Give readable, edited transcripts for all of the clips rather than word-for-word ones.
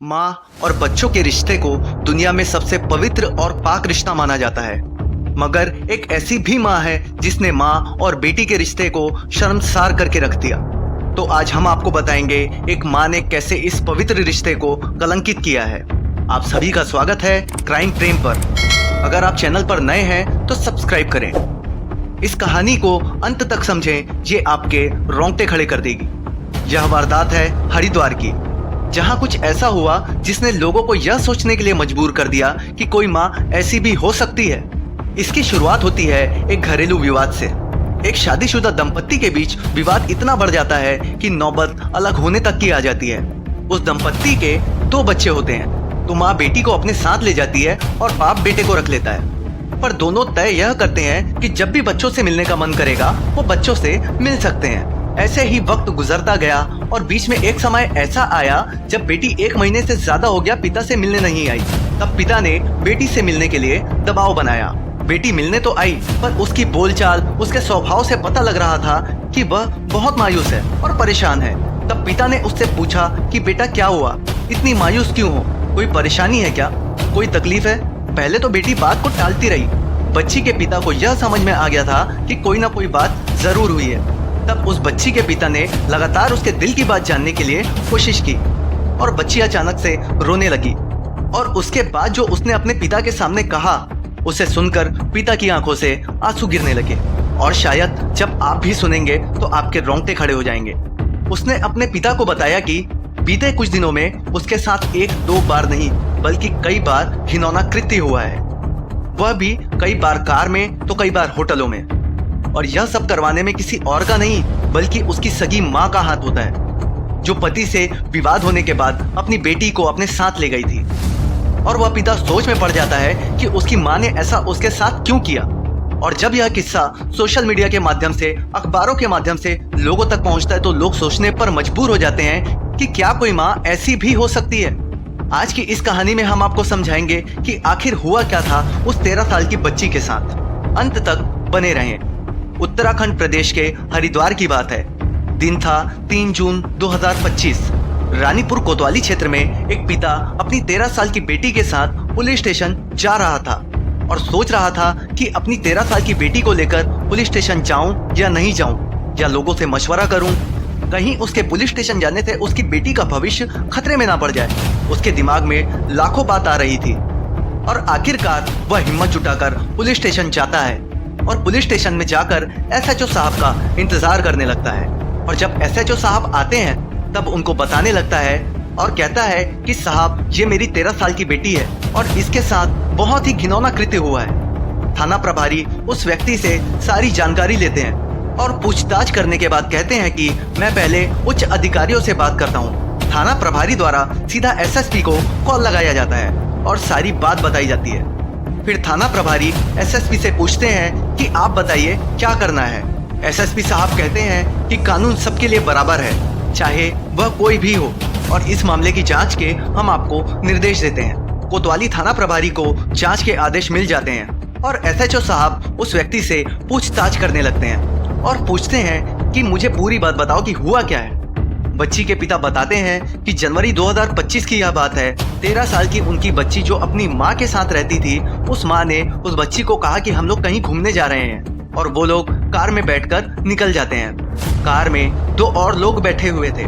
माँ और बच्चों के रिश्ते को दुनिया में सबसे पवित्र और पाक रिश्ता माना जाता है। मगर एक ऐसी भी माँ है जिसने माँ और बेटी के रिश्ते को शर्मसार करके रख दिया। तो आज हम आपको बताएंगे एक माँ ने कैसे इस पवित्र रिश्ते को कलंकित किया है। आप सभी का स्वागत है क्राइम प्रेम पर। अगर आप चैनल पर नए हैं तो सब्सक्राइब करें। इस कहानी को अंत तक समझें, ये आपके रोंगटे खड़े कर देगी। यह वारदात है हरिद्वार की, जहां कुछ ऐसा हुआ जिसने लोगों को यह सोचने के लिए मजबूर कर दिया कि कोई माँ ऐसी भी हो सकती है। इसकी शुरुआत होती है एक घरेलू विवाद से। एक शादीशुदा दंपत्ति के बीच विवाद इतना बढ़ जाता है कि नौबत अलग होने तक की आ जाती है। उस दंपत्ति के 2 बच्चे होते हैं, तो माँ बेटी को अपने साथ ले जाती है और बाप बेटे को रख लेता है। पर दोनों तय यह करते हैं कि जब भी बच्चों से मिलने का मन करेगा वो बच्चों से मिल सकते हैं। ऐसे ही वक्त गुजरता गया और बीच में एक समय ऐसा आया जब बेटी 1 महीने से ज्यादा हो गया पिता से मिलने नहीं आई। तब पिता ने बेटी से मिलने के लिए दबाव बनाया। बेटी मिलने तो आई, पर उसकी बोलचाल, उसके स्वभाव से पता लग रहा था कि वह बहुत मायूस है और परेशान है। तब पिता ने उससे पूछा कि बेटा क्या हुआ, इतनी मायूस क्यों हो, कोई परेशानी है क्या, कोई तकलीफ है? पहले तो बेटी बात को टालती रही। बच्ची के पिता को यह समझ में आ गया था कि कोई ना कोई बात जरूर हुई है। तब उस बच्ची के पिता ने लगातार उसके दिल की बात जानने के लिए कोशिश की और बच्ची अचानक से रोने लगी। और उसके बाद जो उसने अपने पिता के सामने कहा, उसे सुनकर पिता की आंखों से आंसू गिरने लगे। और शायद जब आप भी सुनेंगे तो आपके रोंगटे खड़े हो जाएंगे। उसने अपने पिता को बताया कि बीते कुछ दिनों में उसके साथ 1-2 बार नहीं बल्कि कई बार घिनौना कृत्य हुआ है। वह भी कई बार कार में तो कई बार होटलों में। और यह सब करवाने में किसी और का नहीं बल्कि उसकी सगी माँ का हाथ होता है, जो पति से विवाद होने के बाद अपनी बेटी को अपने साथ ले गई थी। और वह पिता सोच में पड़ जाता है कि उसकी माँ ने ऐसा उसके साथ क्यों किया। और जब यह किस्सा सोशल मीडिया के माध्यम से, अखबारों के माध्यम से लोगों तक पहुंचता है तो लोग सोचने पर मजबूर हो जाते हैं कि क्या कोई माँ ऐसी भी हो सकती है। आज की इस कहानी में हम आपको समझाएंगे कि आखिर हुआ क्या था उस 13 साल की बच्ची के साथ। अंत तक बने रहें। उत्तराखंड प्रदेश के हरिद्वार की बात है। दिन था 3 जून 2025। रानीपुर कोतवाली क्षेत्र में एक पिता अपनी 13 साल की बेटी के साथ पुलिस स्टेशन जा रहा था और सोच रहा था कि अपनी 13 साल की बेटी को लेकर पुलिस स्टेशन जाऊं या नहीं जाऊं, या लोगों से मशवरा करूं। कहीं उसके पुलिस स्टेशन जाने से उसकी बेटी का भविष्य खतरे में ना पड़ जाए। उसके दिमाग में लाखों बात आ रही थी और आखिरकार वह हिम्मत जुटाकर पुलिस स्टेशन जाता है और पुलिस स्टेशन में जाकर एसएचओ साहब का इंतजार करने लगता है। और जब एसएचओ साहब आते हैं तब उनको बताने लगता है और कहता है कि साहब, ये मेरी 13 साल की बेटी है और इसके साथ बहुत ही घिनौना कृत्य हुआ है। थाना प्रभारी उस व्यक्ति से सारी जानकारी लेते हैं और पूछताछ करने के बाद कहते हैं कि मैं पहले उच्च अधिकारियों से बात करता हूँ। थाना प्रभारी द्वारा सीधा एसएसपी को कॉल लगाया जाता है और सारी बात बताई जाती है। फिर थाना प्रभारी एसएसपी से पूछते हैं कि आप बताइए क्या करना है। एसएसपी साहब कहते हैं कि कानून सबके लिए बराबर है, चाहे वह कोई भी हो, और इस मामले की जांच के हम आपको निर्देश देते हैं। कोतवाली थाना प्रभारी को जांच के आदेश मिल जाते हैं और एसएचओ साहब उस व्यक्ति से पूछताछ करने लगते हैं और पूछते हैं कि मुझे पूरी बात बताओ कि हुआ क्या है। बच्ची के पिता बताते हैं कि जनवरी 2025 की यह बात है। 13 साल की उनकी बच्ची जो अपनी माँ के साथ रहती थी, उस माँ ने उस बच्ची को कहा कि हम लोग कहीं घूमने जा रहे हैं, और वो लोग कार में बैठकर निकल जाते हैं। कार में 2 और लोग बैठे हुए थे।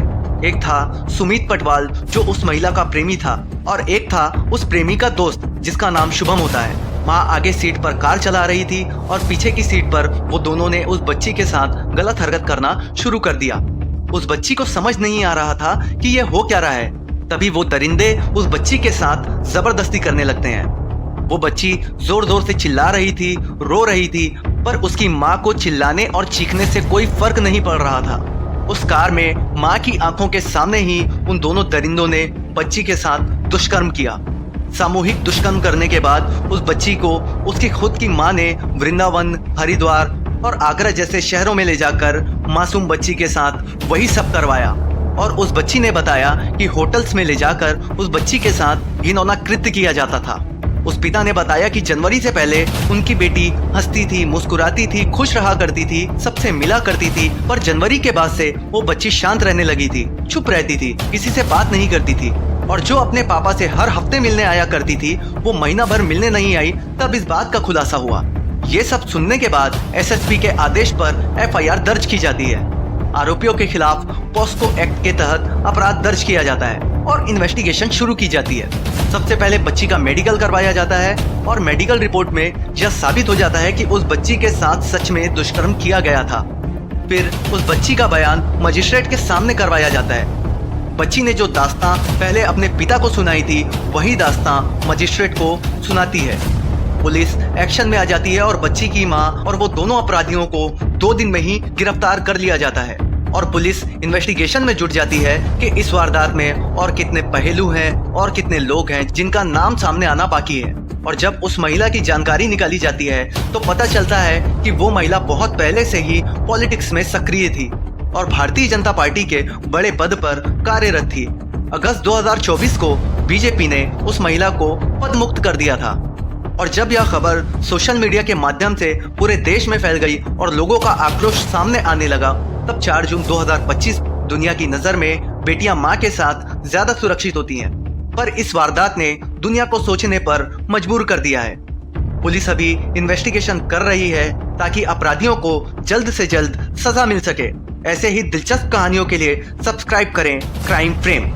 एक था सुमित पटवाल जो उस महिला का प्रेमी था, और एक था उस प्रेमी का दोस्त जिसका नाम शुभम होता है। माँ आगे सीट पर कार चला रही थी और पीछे की सीट पर वो दोनों ने उस बच्ची के साथ गलत हरकत करना शुरू कर दिया। उस बच्ची को समझ नहीं आ रहा था कि यह हो क्या रहा है। तभी वो दरिंदे उस बच्ची के साथ जबरदस्ती करने लगते हैं। वो बच्ची जोर जोर से चिल्ला रही थी, रो रही थी, पर उसकी माँ को चिल्लाने और चीखने से कोई फर्क नहीं पड़ रहा था। उस कार में माँ की आंखों के सामने ही उन दोनों दरिंदों ने बच्ची के साथ दुष्कर्म किया। सामूहिक दुष्कर्म करने के बाद उस बच्ची को उसकी खुद की माँ ने वृंदावन, हरिद्वार और आगरा जैसे शहरों में ले जाकर मासूम बच्ची के साथ वही सब करवाया। और उस बच्ची ने बताया कि होटल्स में ले जाकर उस बच्ची के साथ घिनौना कृत्य किया जाता था। उस पिता ने बताया कि जनवरी से पहले उनकी बेटी हंसती थी, मुस्कुराती थी, खुश रहा करती थी, सबसे मिला करती थी, पर जनवरी के बाद से वो बच्ची शांत रहने लगी थी चुप रहती थी, किसी से बात नहीं करती थी। और जो अपने पापा से हर हफ्ते मिलने आया करती थी, वो महीना भर मिलने नहीं आई। तब इस बात का खुलासा हुआ। ये सब सुनने के बाद एसएसपी के आदेश पर एफआईआर दर्ज की जाती है। आरोपियों के खिलाफ पॉस्को एक्ट के तहत अपराध दर्ज किया जाता है और इन्वेस्टिगेशन शुरू की जाती है। सबसे पहले बच्ची का मेडिकल करवाया जाता है और मेडिकल रिपोर्ट में यह साबित हो जाता है कि उस बच्ची के साथ सच में दुष्कर्म किया गया था। फिर उस बच्ची का बयान मजिस्ट्रेट के सामने करवाया जाता है। बच्ची ने जो दास्तां पहले अपने पिता को सुनाई थी, वही दास्तां मजिस्ट्रेट को सुनाती है। पुलिस एक्शन में आ जाती है और बच्ची की मां और वो दोनों अपराधियों को 2 दिन में ही गिरफ्तार कर लिया जाता है। और पुलिस इन्वेस्टिगेशन में जुट जाती है कि इस वारदात में और कितने पहलू हैं और कितने लोग हैं जिनका नाम सामने आना बाकी है। और जब उस महिला की जानकारी निकाली जाती है तो पता चलता है कि वो महिला बहुत पहले से ही पॉलिटिक्स में सक्रिय थी और भारतीय जनता पार्टी के बड़े पद पर कार्यरत थी। अगस्त 2024 को बीजेपी ने उस महिला को पद मुक्त कर दिया था। और जब यह खबर सोशल मीडिया के माध्यम से पूरे देश में फैल गई और लोगों का आक्रोश सामने आने लगा, तब 4 जून 2025 दुनिया की नजर में बेटियां मां के साथ ज्यादा सुरक्षित होती हैं। पर इस वारदात ने दुनिया को सोचने पर मजबूर कर दिया है। पुलिस अभी इन्वेस्टिगेशन कर रही है ताकि अपराधियों को जल्द से जल्द सजा मिल सके। ऐसे ही दिलचस्प कहानियों के लिए सब्सक्राइब करें क्राइम फ्रेम।